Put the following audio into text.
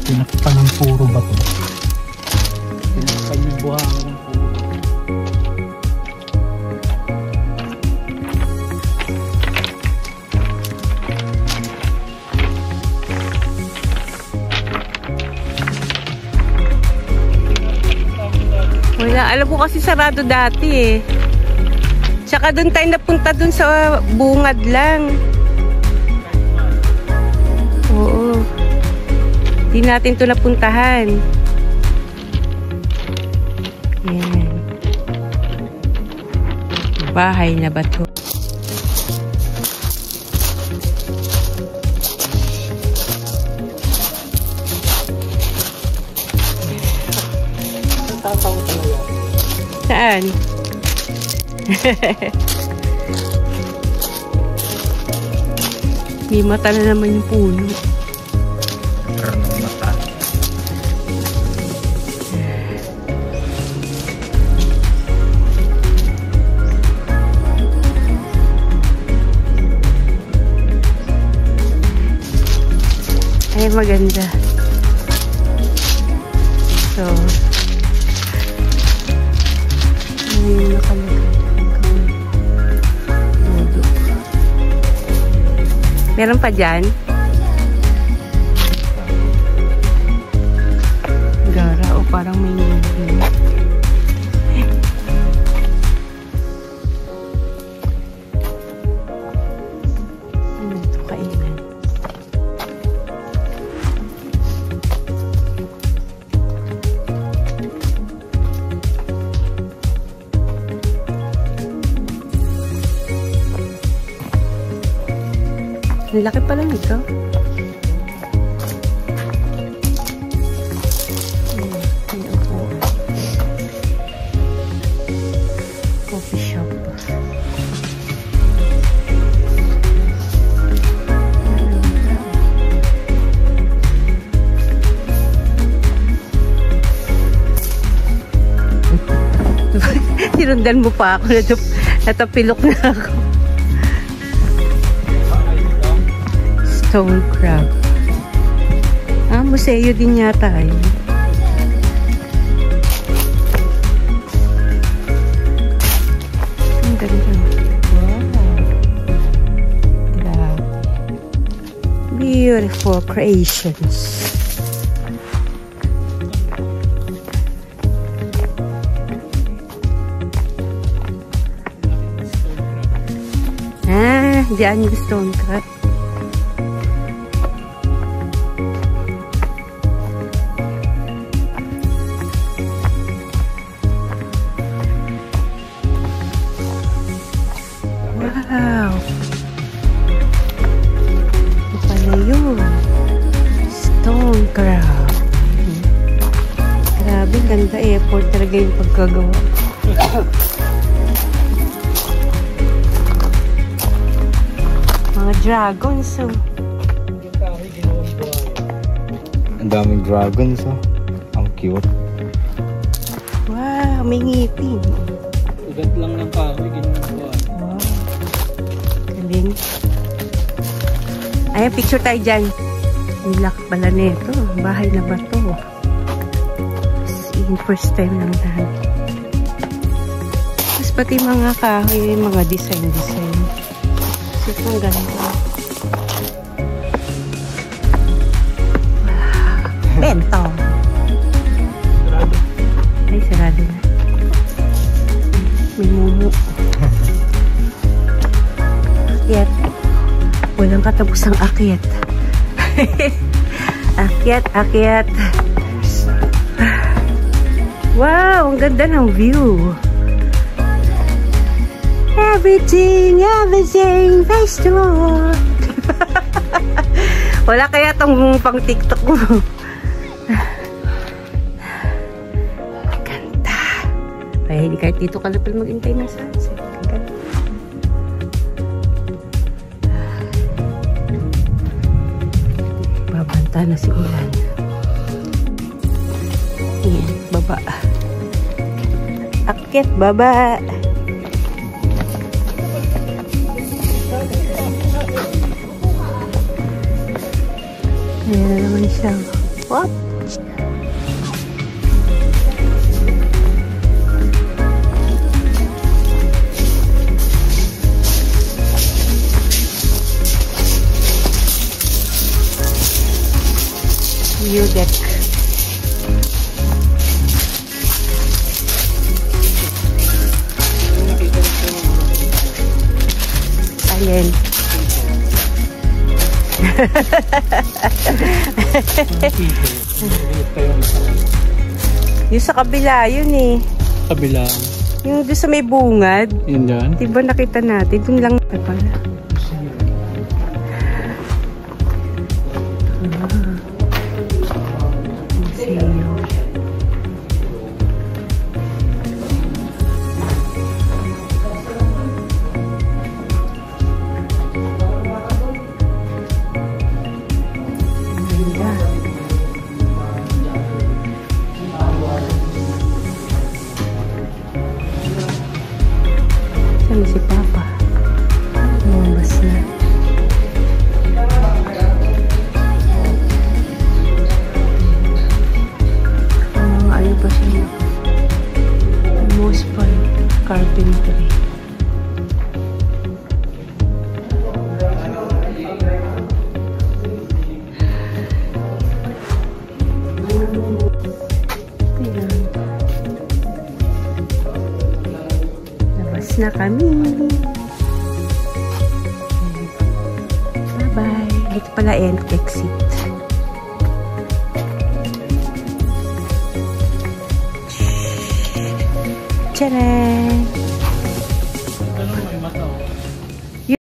Tinakpan ng puro bato. Tinakpan yung buhangin ng puro. Wala, alam ko kasi sarado dati eh. Tsaka doon tayo napunta doon sa bungad lang. Oo. Di natin ito napuntahan. Yan. Bahay na ba ito? Saan? May mata na naman yung puno. Meron ng mata. Ay, maganda. So, ay, nakalagay. Meron pa dyan? Gara, o parang may nilagay. Ano ito kainan? Ang laki pala nito. Coffee shop. Sinundan mo pa ako. Natapilok na ako. Stone crab. Ah, museo din yata eh. Ang ganda. Wow. Grabe. Beautiful creations. Ah, diyan yung stone crab. Wow! Ito pala yun. Stone crab. Grabe, ganda. Effort talaga yung pagkagawa. Mga dragons. Oh. Ang daming dragons. Oh. Ang cute. Wow! May ngipin. Ugat lang ng kahoy. Ginagawa. Ayan, picture tayo dyan. Nilak pala nito. Bahay na ba to? First time lang tayo. Tapos pati mga kahoy, mga design. Kasi itong ganda. Bento. Ay, sarado na. May mumu. Akyat. Walang katapusang akyat. Akyat. Wow, ang ganda ng view. Everything festival. Wala kaya tong pang TikTok mo. Ganda. Ay, hindi kahit dito ka na pala mag-intay na sunset. Ganda. Babanta na si ulan. Ayan, baba. Akyat, baba. Ayan na naman siya. What? View deck. Alin? Yung sa kabila, yun eh. Kabila. Yung doon sa may bungad. Yun dyan. Diba nakita natin? Doon lang na pala. Saan si Papa? Lumabas na. Ano ba siya? Most fun. Carpentry. Na kami. Bye-bye. Dito pala exit. Tcharam!